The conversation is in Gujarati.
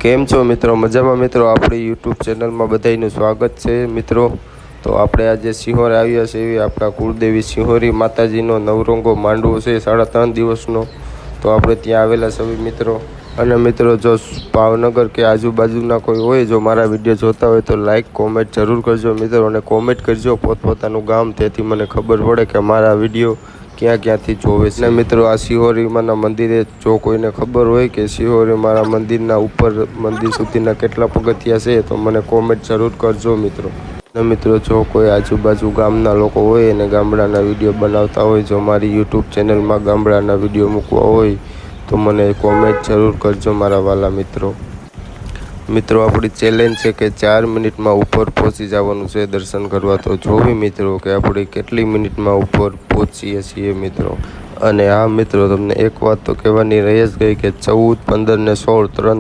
કેમ છો મિત્રો? મજામાં મિત્રો? આપણી યુટ્યુબ ચેનલમાં બધાનું સ્વાગત છે મિત્રો. તો આપણે આજે સિંહોર આવ્યા છે એવી આપણા કુળદેવી સિંહોરી માતાજીનો નવરંગો માંડવો છે 3.5 દિવસનો. તો આપણે ત્યાં આવેલા સभी મિત્રો. અને મિત્રો જો ભાવનગર કે આજુબાજુના કોઈ હોય જો મારા વિડીયો જોતા હોય તો લાઈક કોમેન્ટ જરૂર કરજો મિત્રો. અને કોમેન્ટ કરજો પોતપોતાનું ગામ, તેથી મને ખબર પડે કે મારા વિડીયો ક્યાંથી જોવે છે. અને મિત્રો આ સિંહોરી માના મંદિરે જો કોઈને ખબર હોય કે સિંહોરી મારા મંદિરના ઉપર મંદિર સુધીના કેટલા પગથિયા છે તો મને કોમેન્ટ જરૂર કરજો મિત્રો. અને મિત્રો જો કોઈ આજુબાજુ ગામના લોકો હોય અને ગામડાના વિડીયો બનાવતા હોય, જો મારી યુટ્યુબ ચેનલમાં ગામડાના વિડીયો મૂકવા હોય તો મને કોમેન્ટ જરૂર કરજો મારા વાલા મિત્રો. મિત્રો આપણી ચેલેન્જ છે કે 4 મિનિટમાં ઉપર પહોંચી જવાનું છે દર્શન કરવા. તો જોવી મિત્રો કે આપણે કેટલી મિનિટમાં ઉપર પહોંચીએ છીએ મિત્રો. અને હા મિત્રો, તમને એક વાત તો કહેવાની રહી જ ગઈ કે 14, 15 ને 16 3